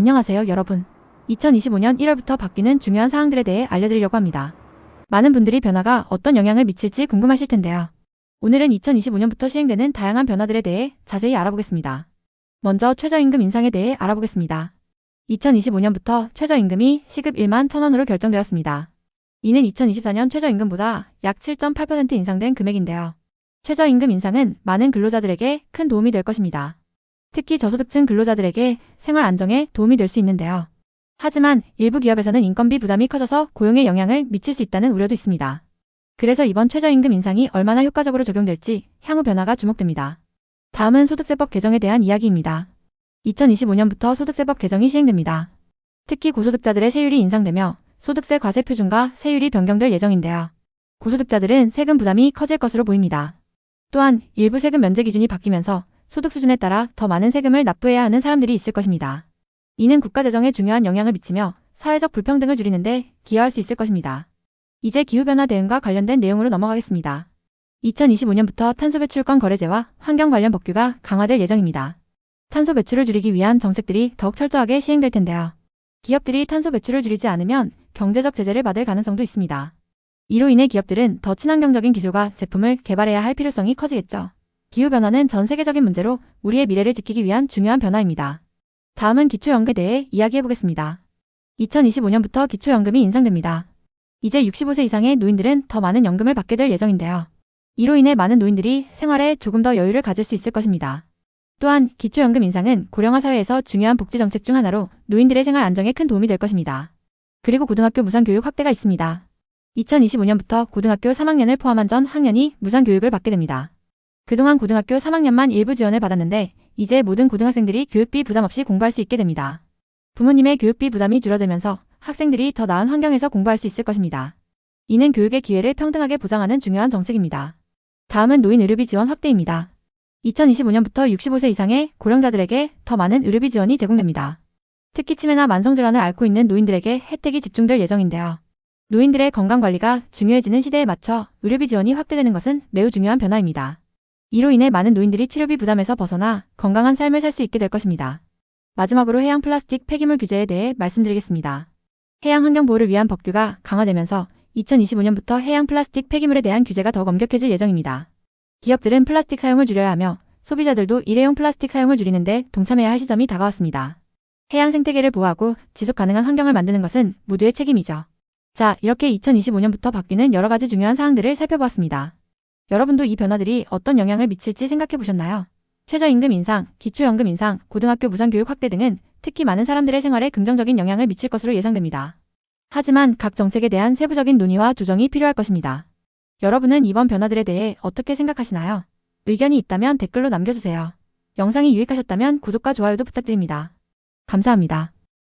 안녕하세요, 여러분. 2025년 1월부터 바뀌는 중요한 사항들에 대해 알려드리려고 합니다. 많은 분들이 변화가 어떤 영향을 미칠지 궁금하실 텐데요. 오늘은 2025년부터 시행되는 다양한 변화들에 대해 자세히 알아보겠습니다. 먼저 최저임금 인상에 대해 알아보겠습니다. 2025년부터 최저임금이 시급 1만 1,000원으로 결정되었습니다. 이는 2024년 최저임금보다 약 7.8% 인상된 금액인데요. 최저임금 인상은 많은 근로자들에게 큰 도움이 될 것입니다. 특히 저소득층 근로자들에게 생활 안정에 도움이 될 수 있는데요. 하지만 일부 기업에서는 인건비 부담이 커져서 고용에 영향을 미칠 수 있다는 우려도 있습니다. 그래서 이번 최저임금 인상이 얼마나 효과적으로 적용될지 향후 변화가 주목됩니다. 다음은 소득세법 개정에 대한 이야기입니다. 2025년부터 소득세법 개정이 시행됩니다. 특히 고소득자들의 세율이 인상되며 소득세 과세 표준과 세율이 변경될 예정인데요. 고소득자들은 세금 부담이 커질 것으로 보입니다. 또한 일부 세금 면제 기준이 바뀌면서 소득 수준에 따라 더 많은 세금을 납부해야 하는 사람들이 있을 것입니다. 이는 국가 재정에 중요한 영향을 미치며 사회적 불평등을 줄이는데 기여할 수 있을 것입니다. 이제 기후변화 대응과 관련된 내용으로 넘어가겠습니다. 2025년부터 탄소배출권 거래제와 환경 관련 법규가 강화될 예정입니다. 탄소 배출을 줄이기 위한 정책들이 더욱 철저하게 시행될 텐데요. 기업들이 탄소 배출을 줄이지 않으면 경제적 제재를 받을 가능성도 있습니다. 이로 인해 기업들은 더 친환경적인 기술과 제품을 개발해야 할 필요성이 커지겠죠. 기후변화는 전 세계적인 문제로 우리의 미래를 지키기 위한 중요한 변화입니다. 다음은 기초연금에 대해 이야기해보겠습니다. 2025년부터 기초연금이 인상됩니다. 이제 65세 이상의 노인들은 더 많은 연금을 받게 될 예정인데요. 이로 인해 많은 노인들이 생활에 조금 더 여유를 가질 수 있을 것입니다. 또한 기초연금 인상은 고령화 사회에서 중요한 복지정책 중 하나로 노인들의 생활 안정에 큰 도움이 될 것입니다. 그리고 고등학교 무상교육 확대가 있습니다. 2025년부터 고등학교 3학년을 포함한 전 학년이 무상교육을 받게 됩니다. 그동안 고등학교 3학년만 일부 지원을 받았는데 이제 모든 고등학생들이 교육비 부담 없이 공부할 수 있게 됩니다. 부모님의 교육비 부담이 줄어들면서 학생들이 더 나은 환경에서 공부할 수 있을 것입니다. 이는 교육의 기회를 평등하게 보장하는 중요한 정책입니다. 다음은 노인 의료비 지원 확대입니다. 2025년부터 65세 이상의 고령자들에게 더 많은 의료비 지원이 제공됩니다. 특히 치매나 만성질환을 앓고 있는 노인들에게 혜택이 집중될 예정인데요. 노인들의 건강관리가 중요해지는 시대에 맞춰 의료비 지원이 확대되는 것은 매우 중요한 변화입니다. 이로 인해 많은 노인들이 치료비 부담에서 벗어나 건강한 삶을 살 수 있게 될 것입니다. 마지막으로 해양 플라스틱 폐기물 규제에 대해 말씀드리겠습니다. 해양 환경 보호를 위한 법규가 강화되면서 2025년부터 해양 플라스틱 폐기물에 대한 규제가 더 엄격해질 예정입니다. 기업들은 플라스틱 사용을 줄여야 하며 소비자들도 일회용 플라스틱 사용을 줄이는데 동참해야 할 시점이 다가왔습니다. 해양 생태계를 보호하고 지속 가능한 환경을 만드는 것은 모두의 책임이죠. 자, 이렇게 2025년부터 바뀌는 여러 가지 중요한 사항들을 살펴보았습니다. 여러분도 이 변화들이 어떤 영향을 미칠지 생각해 보셨나요? 최저임금 인상, 기초연금 인상, 고등학교 무상교육 확대 등은 특히 많은 사람들의 생활에 긍정적인 영향을 미칠 것으로 예상됩니다. 하지만 각 정책에 대한 세부적인 논의와 조정이 필요할 것입니다. 여러분은 이번 변화들에 대해 어떻게 생각하시나요? 의견이 있다면 댓글로 남겨주세요. 영상이 유익하셨다면 구독과 좋아요도 부탁드립니다. 감사합니다.